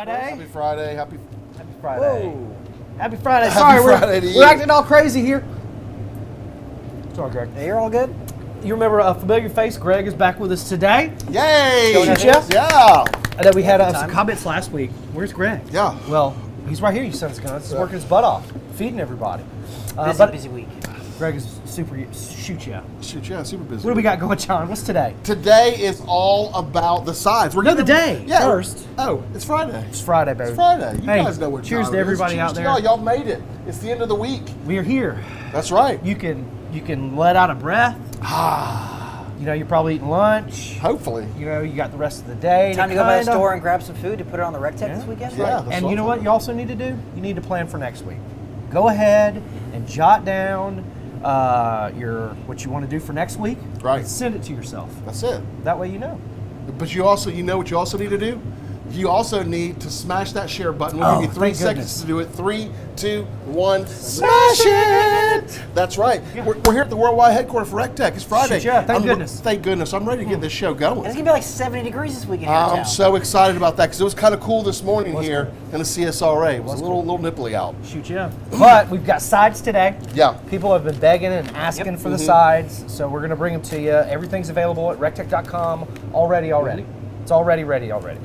Friday. Happy Friday. Happy Friday. Whoa. Happy Friday. Happy Sorry, Friday to you. we're acting all crazy here. Sorry, Greg. Hey, you're all good? You remember a familiar face? Greg is back with us today. Yay! Shoot ya? Yeah. I know we had good some time. comments last week. Where's Greg? Yeah. Well, he's right here, you son of guns. He's Yeah. working his butt off, feeding everybody. Busy week. Greg is super shoot ya. Shoot, yeah, super busy. What do we got going, John? What's today? Today is all about the sides. We're No, the getting- day. Yeah. First. Oh, it's Friday. It's Friday, baby. It's Friday. You Hey, guys know what cheers time to it is. everybody Cheers out to there. Y'all. Y'all made it. It's the end of the week. We are here. That's right. You can let out a breath. You know, you're probably eating lunch. Hopefully. You know, you got the rest of the day. Time to go by the store and grab some food to put it on the rec tech this weekend? Yeah. that's And you know awesome. what you also need to do? You need to plan for next week. Go ahead and jot down what you want to do for next week. Right. And send it to yourself. That's it. That way you know. But you know what you also need to do? You also need to smash that share button. We'll Oh, give you 3 thank seconds goodness. to do it. 3, 2, 1, smash it! That's right. Yeah. We're here at the Worldwide Headquarters for RecTech. It's Friday. Shoot, yeah, thank goodness. Thank goodness. I'm ready to get this show And going. it's going to be like 70 degrees this weekend here in town. I'm so excited about that because it was kind of cool this morning Was here in the CSRA. It was a little nipply out. Shoot yeah. But we've got sides today. Yeah. People have been begging and asking Yep. for the sides, so we're going to bring them to you. Everything's available at rectech.com already. It's already ready already.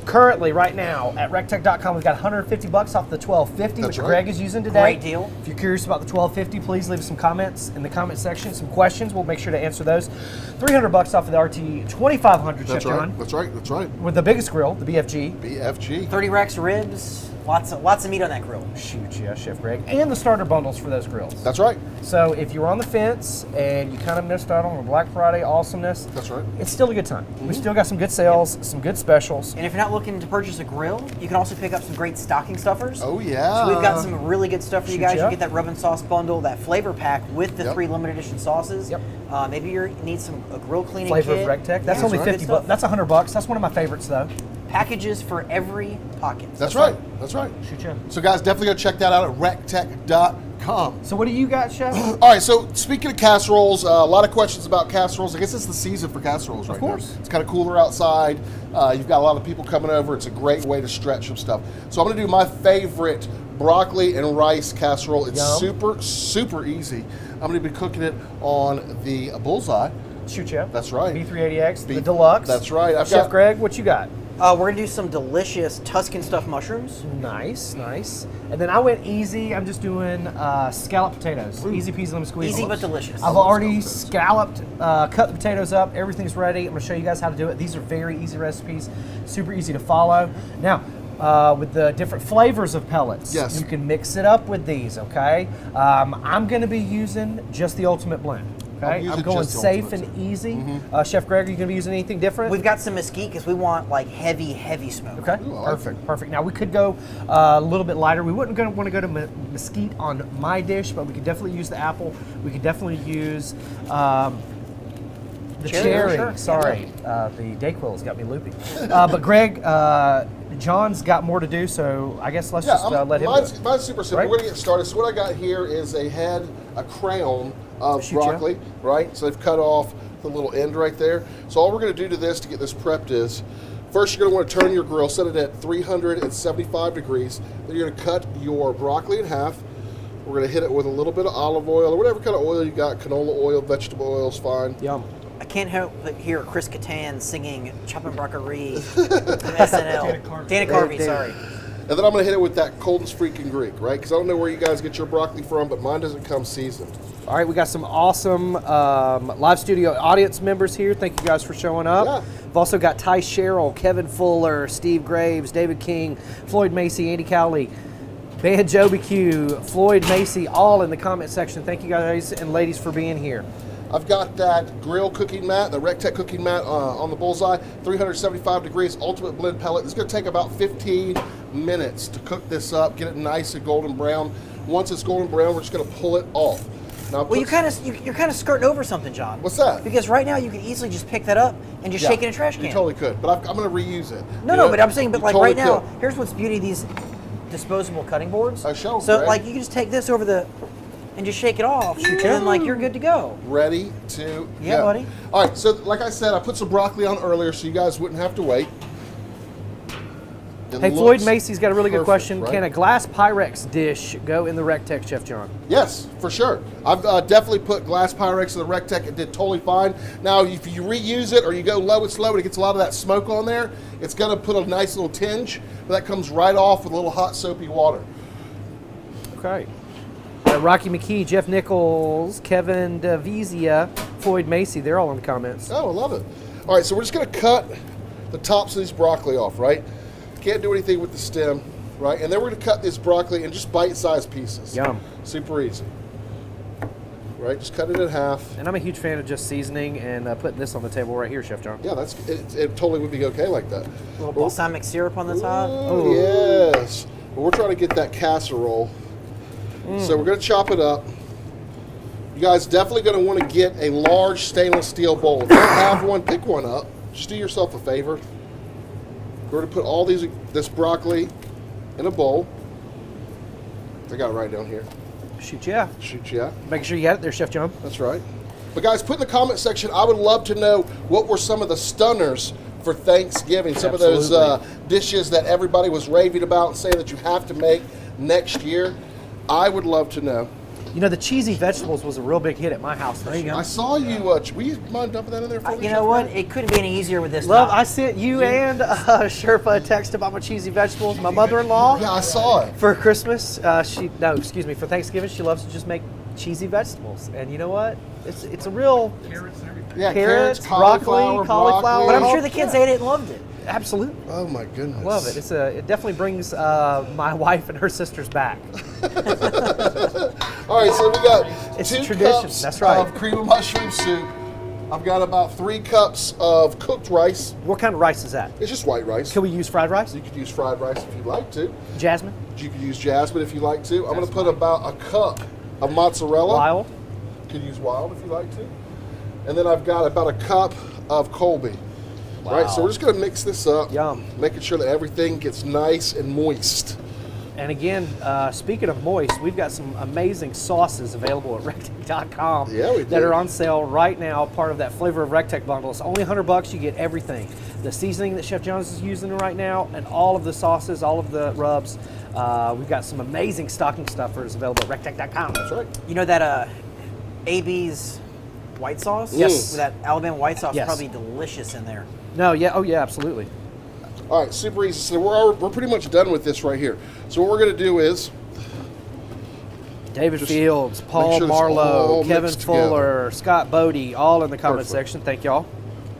Currently, right now, at rectech.com, we've got $150 off the $12.50, which right. Greg is using today. Great deal. If you're curious about the $12.50, please leave some comments in the comment section, some questions. We'll make sure to answer those. $300 off of the RT 2500, Chef That's John, right. That's right. That's right. with the biggest grill, the BFG. BFG. 30 racks of ribs, lots of meat on that grill. Shoot, yeah, Chef Greg. And the starter bundles for those grills. That's right. So if you're on the fence and you kind of missed out on the Black Friday awesomeness, That's right. it's still a good time. We still got some good sales, some good specials. And if you're not looking to purchase a grill, you can also pick up some great stocking stuffers. Oh, yeah. So we've got some really good stuff for you Shoot guys. ya. You get that rub and sauce bundle, that flavor pack with the Yep. 3 limited edition sauces. Yep. Maybe you need a grill cleaning Flavor kit. of RecTech. That's Yeah, only good 50 stuff. bucks. That's $100. That's one of my favorites, though. Packages for every pocket. That's right. That's right. Shoot ya. So, guys, definitely go check that out at rectech.com. So what do you got, Chef? All right, so speaking of casseroles, a lot of questions about casseroles. I guess it's the season for casseroles right course. now. It's kind of cooler outside. You've got a lot of people coming over. It's a great way to stretch some stuff. So I'm going to do my favorite broccoli and rice casserole. It's Yum. super easy. I'm going to be cooking it on the bullseye. Shoot ya. That's right. B380X, the deluxe. That's right. I've Chef got- Greg, what you got? We're going to do some delicious Tuscan stuffed mushrooms. Nice, nice. And then I went easy. I'm just doing scalloped potatoes. Easy peasy lemon squeezy. Easy but delicious. I've already scalloped, cut the potatoes up. Everything's ready. I'm going to show you guys how to do it. These are very easy recipes, super easy to follow. Now, with the different flavors of pellets, Yes. you can mix it up with these, okay? I'm going to be using just the ultimate blend. I'm Okay, using I'm going just the safe ultimate, and easy. Chef Greg, are you going to be using anything different? We've got some mesquite because we want like heavy smoke. Okay, Ooh, I like perfect, perfect. Now we could go a little bit lighter. We wouldn't want to go to mesquite on my dish, but we could definitely use the apple. We could definitely use the cherry. Sure. Sorry, the Dayquil's got me loopy. But Greg, John's got more to do, so I guess let's just let him do it. Mine's super simple. Right? We're going to get started. So what I got here is a crown of Shoot ya. broccoli, right? So they've cut off the little end right there. So all we're going to do to this to get this prepped is, first you're going to want to turn your grill, set it at 375 degrees. Then you're going to cut your broccoli in half. We're going to hit it with a little bit of olive oil or whatever kind of oil you got. Canola oil, vegetable oil is fine. Yum. I can't help but hear Chris Kattan singing Chopping Broccoli from SNL. Dana Carvey, sorry. And then I'm going to hit it with that Colton's Freaking Greek, right? Because I don't know where you guys get your broccoli from, but mine doesn't come seasoned. All right, we got some awesome live studio audience members here. Thank you guys for showing up. Yeah. We've also got Ty Sherrill, Kevin Fuller, Steve Graves, David King, Floyd Macy, Andy Cowley, Banjo BQ, Floyd Macy, all in the comment section. Thank you guys and ladies for being here. I've got that grill cooking mat, the RecTech cooking mat on the bullseye, 375 degrees, ultimate blend pellet. It's going to take about 15 minutes to cook this up, get it nice and golden brown. Once it's golden brown, we're just going to pull it off. Now, Well, you're kind of skirting over something, John. What's that? Because right now you can easily just pick that up and just shake it in a trash can. You totally could, but I'm going to reuse it. No, but I'm saying, but You like totally right now, could. here's what's beauty of these disposable cutting boards. Show, So Greg. like you can just take this over the and just shake it off, and then like you're good to go. Ready to Yeah, go. buddy. All right, so like I said, I put some broccoli on earlier so you guys wouldn't have to wait. Hey, Floyd Macy's got a really good perfect, question. right? Can a glass Pyrex dish go in the Rectech, Chef John? Yes, for sure. I've definitely put glass Pyrex in the Rectech. It did totally fine. Now, if you reuse it or you go low and slow and it gets a lot of that smoke on there, it's going to put a nice little tinge, but that comes right off with a little hot soapy water. Okay. Rocky McKee, Jeff Nichols, Kevin DeVizia, Floyd Macy, they're all in the comments. Oh, I love it. All right, so we're just going to cut the tops of these broccoli off, right? Can't do anything with the stem, right? And then we're going to cut this broccoli in just bite-sized pieces. Yum. Super easy. Right, just cut it in half. And I'm a huge fan of just seasoning and putting this on the table right here, Chef John. Yeah, it totally would be okay like that. A little balsamic syrup on the top. Oh, yes. Well, we're trying to get that casserole. So we're going to chop it up. You guys definitely going to want to get a large stainless steel bowl. If you don't have one, pick one up. Just do yourself a favor. We're going to put all this broccoli in a bowl. I got it right down here. Shoot, yeah. Shoot, yeah. Making sure you got it there, Chef John. That's right. But guys, put in the comment section, I would love to know what were some of the stunners for Thanksgiving. Some of those dishes that everybody was raving about and saying that you have to make next year. I would love to know. You know, the cheesy vegetables was a real big hit at my house. There you go. I saw you. Will you mind dumping that in there for me? You know what? It couldn't be any easier with this. Love, top. I sent you and Sherpa a text about my cheesy vegetables. My mother-in-law, Yeah, I saw it. for Christmas, for Thanksgiving, she loves to just make cheesy vegetables. And you know what? It's a real Carrots and everything. Yeah, Carrots, cauliflower, cauliflower. But I'm sure the kids ate it and loved it. absolutely. Oh my goodness. Love it. It definitely brings my wife and her sisters back. All right, so we got It's 2 a tradition. cups That's right. of cream of mushroom soup. I've got about 3 cups of cooked rice. What kind of rice is that? It's just white rice. Can we use fried rice? You could use fried rice if you'd like to. Jasmine? You could use jasmine if you like to. I'm going to put about a cup of mozzarella. Wild? You could use wild if you like to. And then I've got about a cup of Colby. Right, so we're just going to mix this up. Yum. Making sure that everything gets nice and moist. And again, speaking of moist, we've got some amazing sauces available at rectech.com Yeah, we that do. are on sale right now, part of that Flavor of Rectech bundle. It's only $100, you get everything. The seasoning that Chef John's is using right now, and all of the sauces, all of the rubs. We've got some amazing stocking stuffers available at rectech.com. That's right. You know that AB's white sauce? Yes. That Alabama white sauce Yes. is probably delicious in there. No, yeah, oh yeah, absolutely. All right, super easy. So we're pretty much done with this right here. So what we're going to do is David Just Fields, make Paul sure it's all Marlowe, Kevin mixed together. Fuller, Scott Bodie, all in the comment Perfect. section. Thank y'all.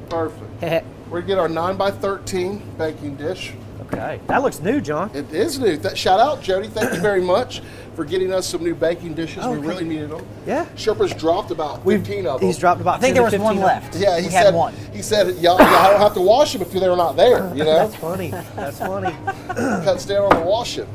perfect. okay, We're going to get our 9x13 baking dish. that looks new, John. It is new. Shout out, Jody. Thank you very much for getting us some new baking dishes. Oh, we okay. really needed them. Yeah. Sherpa's dropped about 15 of them. He's dropped about I think 10 there to was one 15 left. Yeah, we he had said. one. He said, y'all don't have to wash them if they're not there. You know, That's funny. That's funny. cuts down on the washing.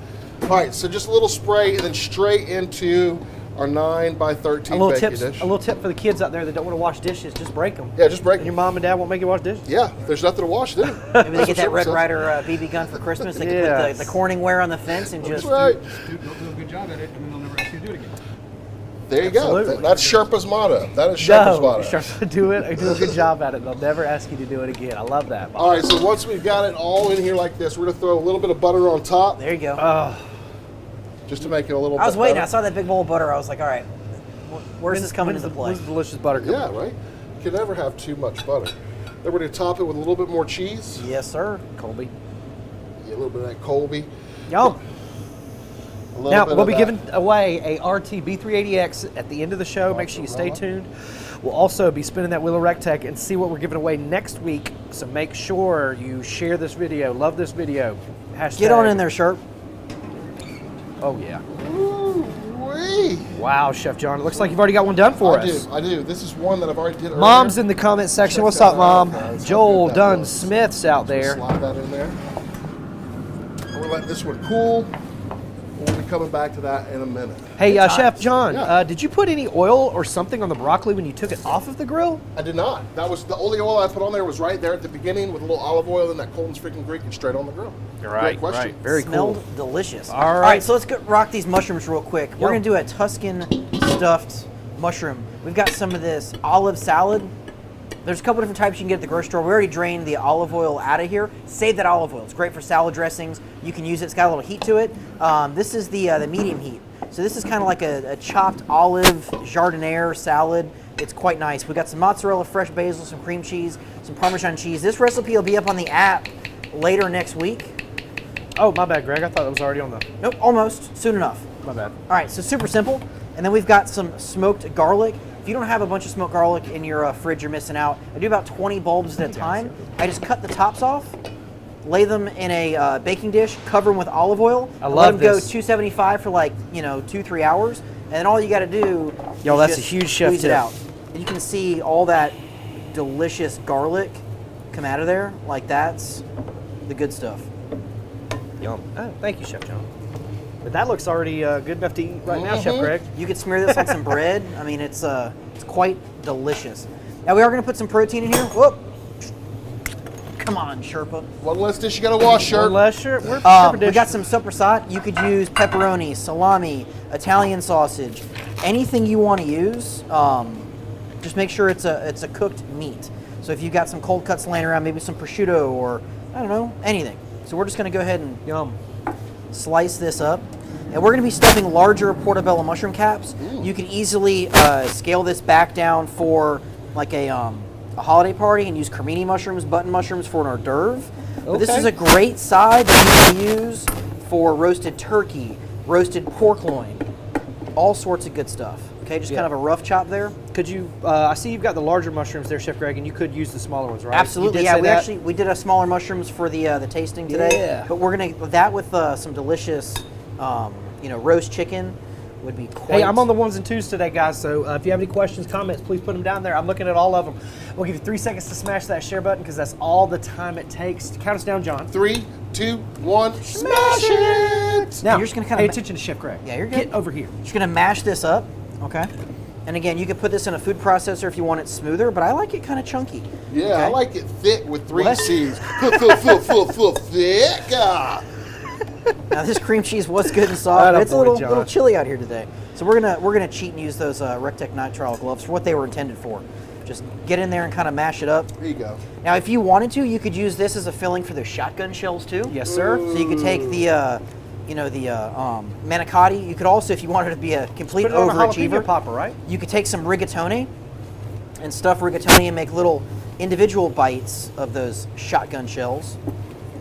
All right, so just a little spray and then straight into our 9x13 baking dish. A little tip for the kids out there that don't want to wash dishes: just break them. Yeah, just break And your them. mom and dad won't make you wash dishes. Yeah, there's nothing to wash there. Maybe they get that Red Ryder BB gun for Christmas. They can put Yes. the Corningware on the fence and That's just. right. They'll do a good job at it, and then they'll never ask you to do it again. There you Absolutely. go. That's Sherpa's motto. That is Sherpa's No, motto. Sherpa, do it. Do a good job at it. They'll never ask you to do it again. I love that. All right, so once we've got it all in here like this, we're going to throw a little bit of butter on top There you go. just to make it a little bit I was waiting. I better. saw that big bowl of butter. I was like, all right, where's this coming into play? When's the delicious butter coming? Yeah, right? You can never have too much butter. Then we're going to top it with a little bit more cheese. Yes, sir. Colby. Yeah, a little bit of that Colby. Yum. A little Now, bit we'll of be that. giving away a RT B380X at the end of the show. Make sure you stay tuned. We'll also be spinning that Wheel of Rectech and see what we're giving away next week. So make sure you share this video. Love this video. Hashtag. Get on in there, Sherp. Oh, yeah. Ooh-wee. Wow, Chef John. It looks like you've already got one done for us. I do. This is one that I've already did earlier. Mom's in the comment section. Check What's that up, Mom? out, guys. How Joel good that Dunn looks. Smith's out there. Slide that in there. We're letting this one cool. We'll be coming back to that in a minute. Hey, Good Chef times. John, Yeah. did you put any oil or something on the broccoli when you took it off of the grill? I did not. That was the only oil I put on there was right there at the beginning with a little olive oil and that Coleman's freaking Greek and straight on the grill. Great question. Very Smelled cool. delicious. All right. so let's rock these mushrooms real quick. We're going to do a Tuscan stuffed mushroom. We've got some of this olive salad There's a couple different types you can get at the grocery store. We already drained the olive oil out of here. Save that olive oil. It's great for salad dressings. You can use it. It's got a little heat to it. This is the medium heat. So this is kind of like a chopped olive jardiniere salad. It's quite nice. We got some mozzarella, fresh basil, some cream cheese, some Parmesan cheese. This recipe will be up on the app later next week. Oh, my bad, Greg. I thought it was already on the... Nope, almost. Soon enough. My bad. All right, so super simple. And then we've got some smoked garlic. If you don't have a bunch of smoked garlic in your fridge, you're missing out. I do about 20 bulbs at a time. I just cut the tops off, lay them in a baking dish, cover them with olive oil. I let love them go this. 275 for like 2-3 hours, and then all you got to do Yo, is that's just a huge chef squeeze it tip. out. And you can see all that delicious garlic come out of there. Like that's the good stuff. Yum. Oh, thank you, Chef John. But that looks already good enough to eat right now, Chef Greg. You could smear this on some bread. I mean, it's quite delicious. Now we are going to put some protein in here. Whoop! Come on, Sherpa. One less dish you gotta wash, Sherp. Unless you're, we're We got dish. some soppressat. You could use pepperoni, salami, Italian sausage, anything you want to use. Just make sure it's a cooked meat. So if you've got some cold cuts laying around, maybe some prosciutto or I don't know, anything. So we're just going to go ahead and Yum. slice this up. And we're going to be stuffing larger portobello mushroom caps. You can easily scale this back down for like a holiday party and use cremini mushrooms, button mushrooms for an hors d'oeuvre. But this Okay. is a great side that you can use for roasted turkey, roasted pork loin, all sorts of good stuff. Okay, just Yeah. kind of a rough chop there. Could you, I see you've got the larger mushrooms there, Chef Greg, and you could use the smaller ones, right? Absolutely, You did yeah. say We that? actually did a smaller mushrooms for the tasting today. Yeah. But we're gonna that with some delicious, roast chicken would be quite. Hey, I'm on the ones and twos today, guys, so if you have any questions, comments, please put them down there. I'm looking at all of them. We'll give you 3 seconds to smash that share button because that's all the time it takes. Count us down, John. 3, 2, 1, smash it! Now, You're just gonna kinda pay ma- attention to Chef Greg. Yeah, you're good. Get over here. Just gonna mash this up, okay? And again, you could put this in a food processor if you want it smoother, but I like it kind of chunky. Yeah, okay? I like it thick with 3 Well, C's. Thick. Now this cream cheese was good and Atta soft, but it's a boy, little John. chilly out here today. So we're gonna cheat and use those Rectech nitrile gloves for what they were intended for. Just get in there and kind of mash it up. There you go. Now, if you wanted to, you could use this as a filling for those shotgun shells too. Yes, sir. So you could take the manicotti. You could also, if you wanted to be a complete Put it on a overachiever, jalapeno popper, right? you could take some rigatoni and stuff rigatoni and make little individual bites of those shotgun shells.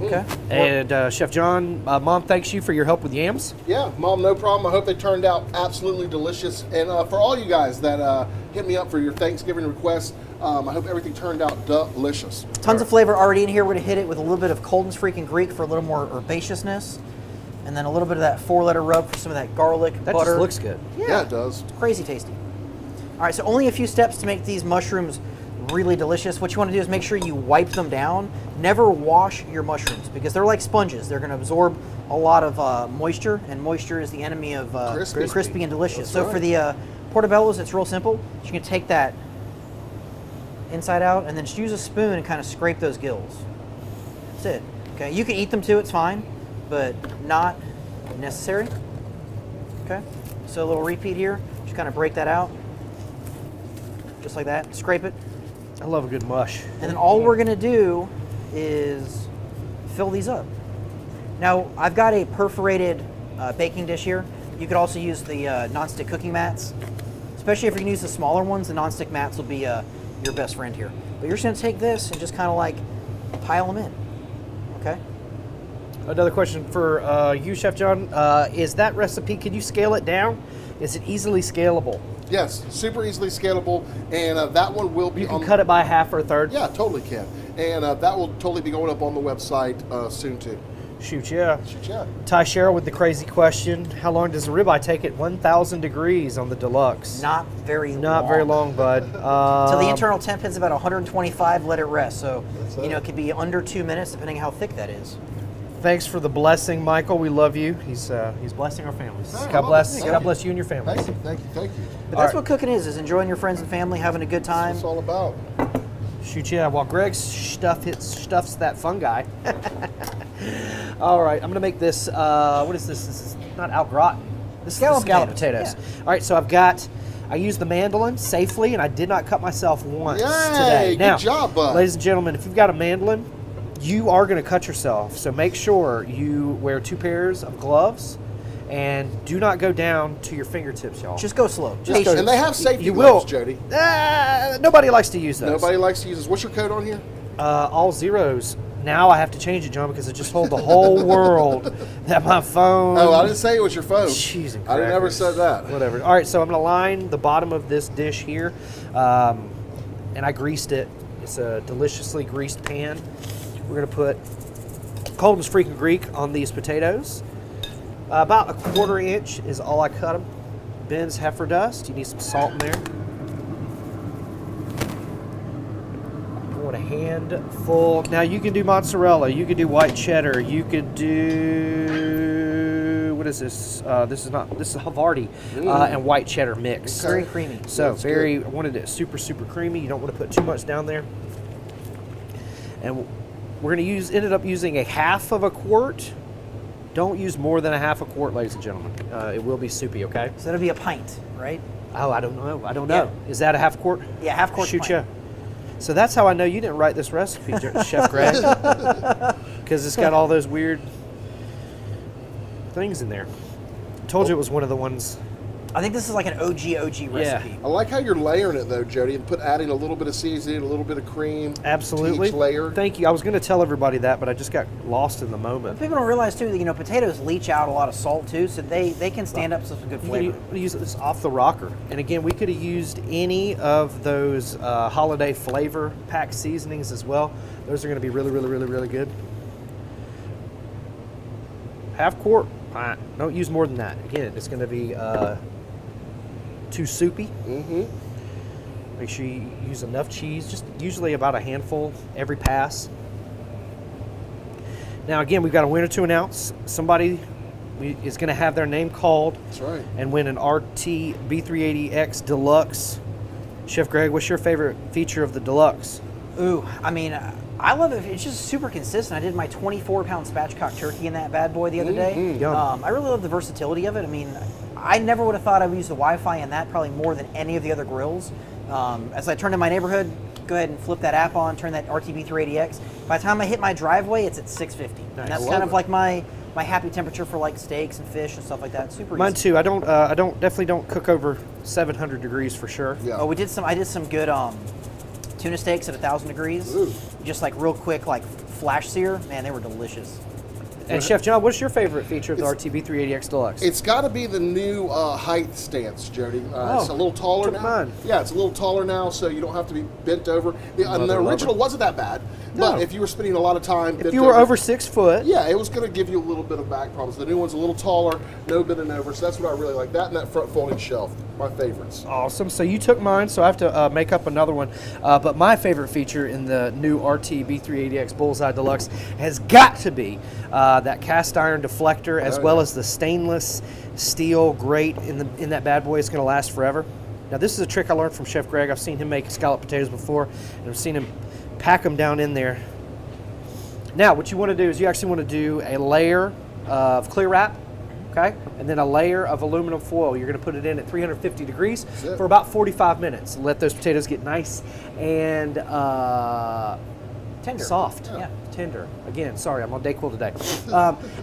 Okay. And Chef John, Mom thanks you for your help with yams. Yeah, Mom, no problem. I hope they turned out absolutely delicious. And for all you guys that hit me up for your Thanksgiving requests, I hope everything turned out delicious. Tons of flavor already in here. We're gonna hit it with a little bit of Colton's Freaking Greek for a little more herbaceousness, and then a little bit of that 4-letter rub for some of that garlic, That butter. just looks good. Yeah, it does. Crazy tasty. All right, so only a few steps to make these mushrooms really delicious. What you want to do is make sure you wipe them down. Never wash your mushrooms because they're like sponges. They're going to absorb a lot of moisture, and moisture is the enemy of crispy and delicious. That's So right. for the portobellos, it's real simple. You're going to take that inside out and then just use a spoon and kind of scrape those gills. That's it. Okay, you can eat them too, it's fine, but not necessary. Okay, so a little repeat here. Just kind of break that out. Just like that, scrape it. I love a good mush. And then all we're gonna do is fill these up. Now, I've got a perforated baking dish here. You could also use the nonstick cooking mats. Especially if you're gonna use the smaller ones, the nonstick mats will be your best friend here. But you're just gonna take this and just kind of like pile them in, okay? Another question for you, Chef John. Is that recipe, can you scale it down? Is it easily scalable? Yes, super easily scalable, and that one will be You can on. cut it by a half or a third? Yeah, totally can, and that will totally be going up on the website soon too. Shoot, yeah. Yeah. Ty Cheryl with the crazy question. How long does a ribeye take at 1,000 degrees on the deluxe? Not very long. Not very long, bud. So the internal temp is about 125, let it rest. So, That's you know, it. it could be under 2 minutes depending how thick that is. Thanks for the blessing, Michael. We love you. He's blessing our families. Hey, I God love bless. it. God bless you and your families. Thank you, thank you, thank you. But All that's right. what cooking is enjoying your friends and family, having a good time. That's what it's all about. Shoot, yeah. While Greg stuffs that fungi. All right, I'm gonna make this. What is this? This is not au gratin. This Scalloped is the scalloped potatoes, potatoes. All right, so I've got I used the mandolin safely, and I did not cut myself once Yay, today. good Now, job, bud. ladies and gentlemen, if you've got a mandolin, you are going to cut yourself. So make sure you wear 2 pairs of gloves, and do not go down to your fingertips, y'all. Just go slow. Just go- And they have safety you gloves, will. Jody. Nobody likes to use those. Nobody likes to use this. What's your code on here? All zeros. Now I have to change it, John, because it just told the whole world that my phone. Oh, I didn't say it was your phone. Cheese and I never crackers. said that. Whatever. All right, so I'm going to line the bottom of this dish here, and I greased it. It's a deliciously greased pan. We're going to put Coldham's Freaking Greek on these potatoes. About a 1/4 inch is all I cut them. Ben's heifer dust. You need some salt in there. I want a handful. Now you can do mozzarella. You could do white cheddar. You could do, what is this? This is Havarti and white cheddar mix. Okay. Very creamy. So That's very, good. I wanted it super, super creamy. You don't want to put too much down there. And we're going to ended up using a 1/2 quart. Don't use more than a 1/2 quart, ladies and gentlemen. It will be soupy, okay? So that'll be a pint, right? Oh, I don't know. I don't Yeah. know. Is that a 1/2 quart? Yeah, 1/2 quart. Shoot ya. So that's how I know you didn't write this recipe, Chef Greg. Because it's got all those weird things in there. I told you it was one of the ones. I think this is like an OG recipe. I like how you're layering it though, Jody, and adding a little bit of seasoning, a little bit of cream. Absolutely. To each layer. Thank you. I was going to tell everybody that, but I just got lost in the moment. People don't realize too that potatoes leach out a lot of salt too, so they can stand up to some good You flavor. can use this off the rocker. And again, we could have used any of those holiday flavor pack seasonings as well. Those are going to be really, really, really, really good. 1/2 quart. Don't use more than that. Again, it's going to be too soupy. Mm-hmm. Make sure you use enough cheese, just usually about a handful every pass. Now again, we've got a winner to announce. Somebody is going to have their name called That's right. and win an RT B380X Deluxe. Chef Greg, what's your favorite feature of the Deluxe? Ooh, I mean, I love it. It's just super consistent. I did my 24-pound spatchcock turkey in that bad boy the other day. Yum. I really love the versatility of it. I mean, I never would have thought I would use the Wi-Fi in that probably more than any of the other grills. As I turn in my neighborhood, go ahead and flip that app on, turn that RTB380X. By the time I hit my driveway, it's at 650. Nice. And that's Love kind of it. like my happy temperature for like steaks and fish and stuff like that. Super Mine easy. too. I definitely don't cook over 700 degrees for sure. Yeah. Oh, I did some good tuna steaks at 1,000 degrees. Ooh. Just like real quick, like flash sear. Man, they were delicious. And Chef John, what's your favorite feature of the RTB380X Deluxe? It's got to be the new height stance, Jody. It's a little taller took now. mine. Yeah, it's a little taller now, so you don't have to be bent over. And the Mother original lover. wasn't that bad, No. but if you were spending a lot of time if bent you were over 6 foot, yeah, it was going to give you a little bit of back problems. The new one's a little taller, no bending over, so that's what I really like. That and that front folding shelf, my favorites. awesome. So you took mine, so I have to make up another one. But my favorite feature in the new RTB380X Bullseye Deluxe has got to be that cast iron deflector, as well as the stainless steel grate in that bad boy. It's going to last forever. Now this is a trick I learned from Chef Greg. I've seen him make scalloped potatoes before, and I've seen him pack them down in there. Now what you want to do is you actually want to do a layer of clear wrap, okay, and then a layer of aluminum foil. You're going to put it in at 350 degrees it. for about 45 minutes. Let those potatoes get nice and Tender. soft. Yeah. Tender. Again, sorry, I'm on Dayquil today.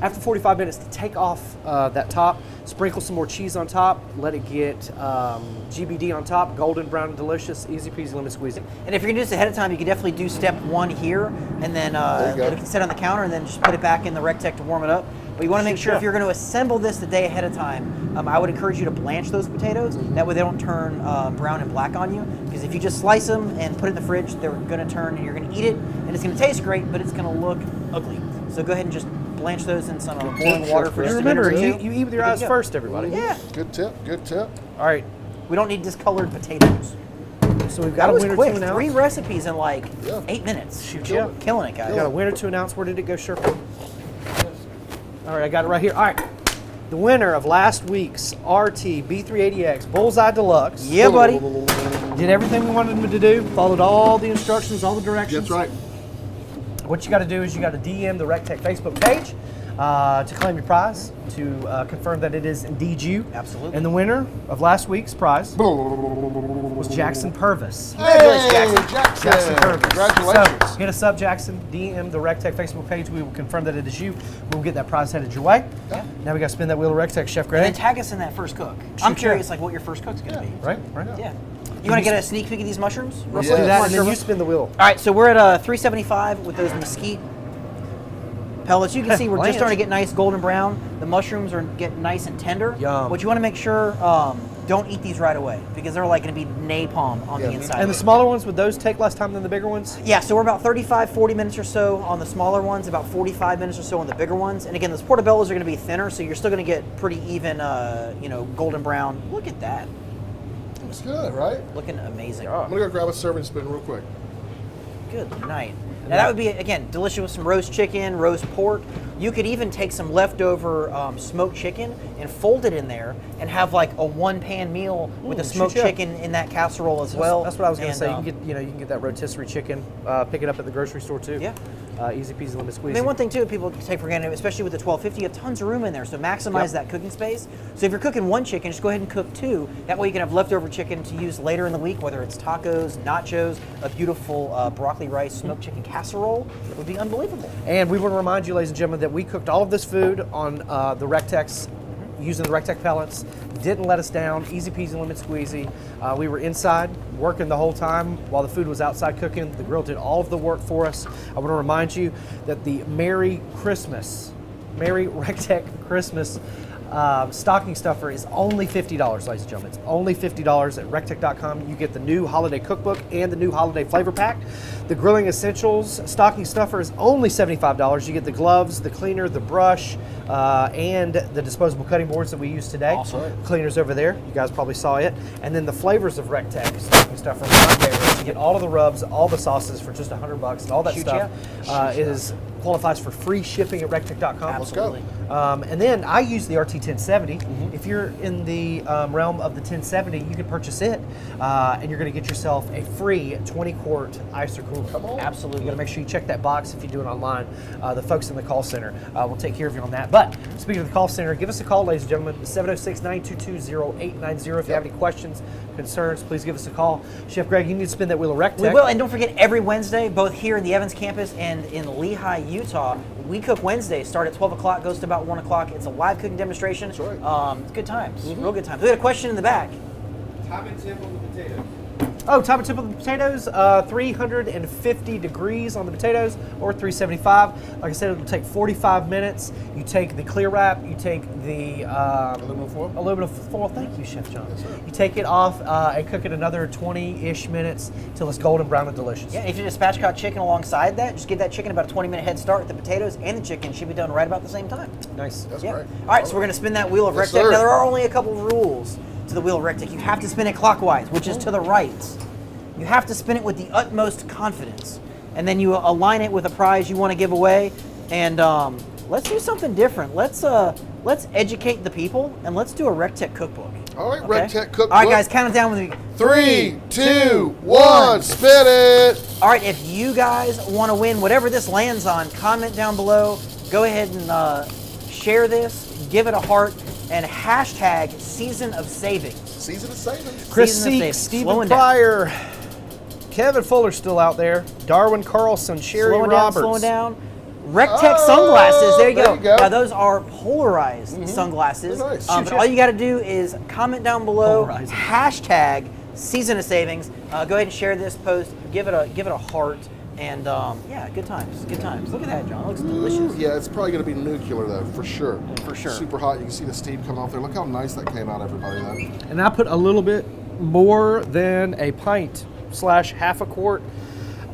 After 45 minutes, to take off that top, sprinkle some more cheese on top, let it get GBD on top, golden brown and delicious, easy peasy lemon squeezy. And if you're gonna do this ahead of time, you can definitely do step 1 here, and then There you go. it can sit on the counter, and then just put it back in the Rectech to warm it up. But you want to make sure if you're going to assemble this the day ahead of time, I would encourage you to blanch those potatoes. That way they don't turn brown and black on you. Because if you just slice them and put it in the fridge, they're going to turn, and you're going to eat it, and it's going to taste great, but it's going to look ugly. So go ahead and just blanch those in some boiling water for Chef just Greg. a minute or Remember, two. you eat with your Good eyes to go. first, everybody. Yeah. Good tip, good tip. All right, We don't need discolored potatoes. so we've got That a was winner quick. to announce. 3 recipes in like Yeah. 8 minutes. Shoot, Killed yeah. it. Killing it, guys. I got a winner to announce. Where did it go, Sherpa? All right, I got it right here. All right, the winner of last week's RT B380X Bullseye Deluxe Yeah, buddy. did everything we wanted him to do, followed all the instructions, all the directions. That's right. What you got to do is you got to DM the Rectech Facebook page. to claim your prize, to confirm that it is indeed you. Absolutely. And the winner of last week's prize was Jackson Purvis. Congratulations, Jackson. Jackson Purvis. Congratulations. So hit us up, Jackson. DM the RecTech Facebook page. We will confirm that it is you. We will get that prize headed your way. Yeah. Now we got to spin that wheel of RecTech, Chef Greg. And then tag us in that first cook. I'm curious, like what your first cook's gonna be. Right. Yeah. You want to get a sneak peek of these mushrooms? Let's Yeah. do that, and then Sure. you spin the wheel. All right, so we're at 375 with those mesquite pellets. You can see we're Blanch. just starting to get nice golden brown. The mushrooms are getting nice and tender. Yum. But you want to make sure don't eat these right away because they're like going to be napalm on the inside. And the smaller ones, would those take less time than the bigger ones? Yeah, so we're about 35, 40 minutes or so on the smaller ones, about 45 minutes or so on the bigger ones. And again, those portobellos are going to be thinner, so you're still going to get pretty even, golden brown. Look at that. Looks good, right? Looking amazing. I'm gonna go grab a serving spoon real quick. Good night. Now that would be, again, delicious with some roast chicken, roast pork. You could even take some leftover smoked chicken and fold it in there and have like a one-pan meal with the smoked shoot, yeah. chicken in that casserole as well. That's what I was going to And, say. You can get that rotisserie chicken. Pick it up at the grocery store too. Yeah. Easy peasy lemon squeezy. I mean, one thing too, people take for granted, especially with the 1250, you have tons of room in there, so maximize that cooking space. So if you're cooking one chicken, just go ahead and cook two. That way you can have leftover chicken to use later in the week, whether it's tacos, nachos, a beautiful broccoli rice smoked chicken casserole. It would be unbelievable. And we want to remind you, ladies and gentlemen, that we cooked all of this food on the RecTechs using the RecTech pellets. Didn't let us down. Easy peasy lemon squeezy. We were inside working the whole time while the food was outside cooking. The grill did all of the work for us. I want to remind you that the Merry RecTech Christmas stocking stuffer is only $50, ladies and gentlemen. It's only $50 at rectech.com. You get the new holiday cookbook and the new holiday flavor pack. The Grilling Essentials stocking stuffer is only $75. You get the gloves, the cleaner, the brush, and the disposable cutting boards that we use today. Awesome. Cleaners over there. You guys probably saw it. And then the flavors of RecTech stocking stuffer, my favorite. You get all of the rubs, all the sauces for just $100, and all that Shoot stuff ya. qualifies for free shipping at rectech.com. Absolutely. And then I use the RT1070. If you're in the realm of the 1070, you can purchase it, and you're going to get yourself a free 20-quart icer cooler. Come on. Absolutely. You got to make sure you check that box if you do it online. The folks in the call center will take care of you on that. But speaking of the call center, give us a call, ladies and gentlemen, 706-922-0890. If you have any questions, concerns, please give us a call. Chef Greg, you need to spin that wheel of RecTech. We will, and don't forget, every Wednesday, both here in the Evans campus and in Lehi, Utah, We Cook Wednesday. Start at 12 o'clock, goes to about 1 o'clock. It's a live cooking demonstration. That's right. It's good times, real good times. We had a question in the back. Time and temp on the potatoes. Oh, time and temp of the potatoes, 350 degrees on the potatoes, or 375. Like I said, it'll take 45 minutes. You take the clear wrap, you take the Aluminum foil? Aluminum foil. Thank you, Chef John. Yes, sir. You take it off and cook it another 20-ish minutes till it's golden brown and delicious. Yeah, if you just spatchcock chicken alongside that, just give that chicken about a 20-minute head start. The potatoes and the chicken should be done right about the same time. Nice. That's Yeah. great. All right, so we're going to spin that wheel of Yes, RecTech. sir. Now, there are only a couple of rules to the wheel of RecTech. You have to spin it clockwise, which is to the right. You have to spin it with the utmost confidence. And then you align it with a prize you want to give away. And let's do something different. Let's educate the people, and let's do a RecTech cookbook. All right, Okay? RecTech cookbook. All right, guys, count it down with me. 3, 2, 1, spin it. All right, if you guys want to win whatever this lands on, comment down below. Go ahead and share this, give it a heart, and hashtag Season of Savings. Season of savings. Chris Season of Seek, savings. Stephen Slowing down. Pryor, Kevin Fuller's still out there, Darwin Carlson, Sherry Roberts. Slowing down. RecTech sunglasses. There you there go. you go. Now those are polarized sunglasses. They're nice. But all you got to do is comment down below. Polarizing. Hashtag Season of Savings. Go ahead and share this post. Give it a heart. And yeah, good times. Good times. Look at that, John. It looks delicious. Yeah, it's probably going to be nuclear though, for sure. For sure. Super hot. You can see the steam coming off there. Look how nice that came out, everybody. Then. And I put a little bit more than a pint / half a quart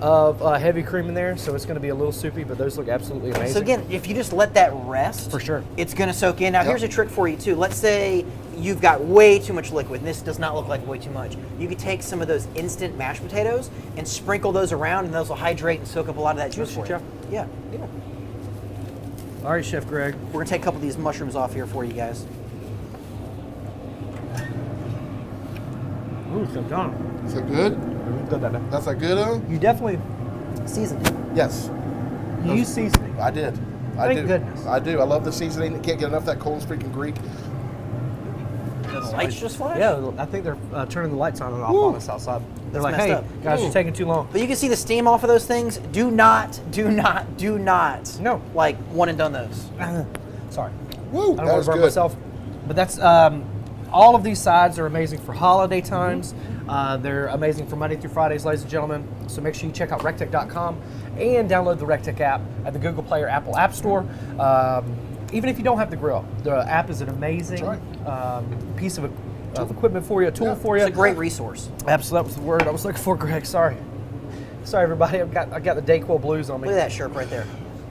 of heavy cream in there, so it's going to be a little soupy, but those look absolutely amazing. So again, if you just let that rest, For sure. it's going to soak in. Now, Yep. here's a trick for you too. Let's say you've got way too much liquid, and this does not look like way too much. You could take some of those instant mashed potatoes and sprinkle those around, and those will hydrate and soak up a lot of that juice for you. Jeff. Yeah. All right, Chef Greg. We're gonna take a couple of these mushrooms off here for you guys. Ooh, so John. Is that good? That's that good, You definitely Seasoned. Yes. you use seasoning. I did. I Thank do. goodness. I do. I love the seasoning. Can't get enough of that Cole's freaking Greek. The lights just flash? Yeah, I think they're turning the lights on and off Woo. on us outside. They're That's like, messed hey, up. guys, you're taking too long. But you can see the steam off of those things. Do not No. like one and done those. Sorry. Woo, I don't that want was to burn good. myself. But that's all of these sides are amazing for holiday times. They're amazing for Monday through Fridays, ladies and gentlemen. So make sure you check out rectech.com and download the Rectech app at the Google Play or Apple App Store. Even if you don't have the grill, the app is an amazing piece of equipment for you, a tool for you. It's a great resource. Absolutely, that was the word I was looking for, Greg. Sorry, everybody. I got the Dayquil blues on me. Look at that shrimp right there.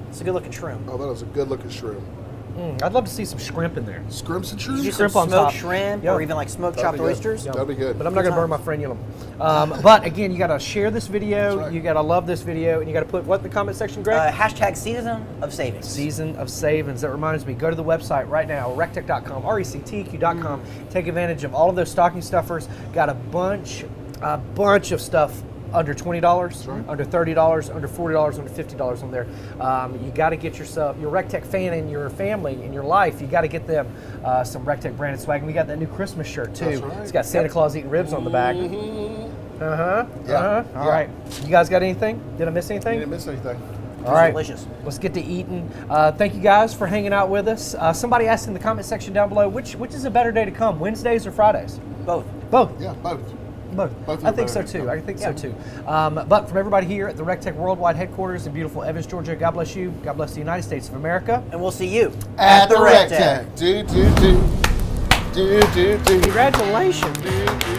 It's a good looking shrimp. Oh, that was a good looking shrimp. I'd love to see some shrimp in there. Scrimps and You shrimp? do Shrimp some on smoked top. shrimp Yeah. or even like smoked That'd chopped be good. oysters. That'd be good. But I'm not going to burn my frenulum. But again, you got to share this video. That's right. You got to love this video, and you got to put what in the comment section, Greg? Hashtag season of savings. Season of Savings. That reminds me, go to the website right now, rectech.com, rectq.com. Take advantage of all of those stocking stuffers. Got a bunch of stuff under $20, right. under $30, under $40, under $50 on there. You got to get yourself, your Rectech fan in your family, in your life, you got to get them some Rectech branded swag. And we got that new Christmas shirt too. That's right. It's got Santa Claus eating ribs on the back. Yeah. All right. You guys got anything? Did I miss anything? You didn't miss anything. All right. Delicious. Let's get to eating. Thank you guys for hanging out with us. Somebody asked in the comment section down below, which is a better day to come, Wednesdays or Fridays? Both. Both. Yeah, both. Both. Both I are think so better. too. I think so too. But from everybody here at the Rectech Worldwide headquarters in beautiful Evans, Georgia, God bless you. God bless the United States of America. And we'll see you At the Rectech. Do. Congratulations. Do.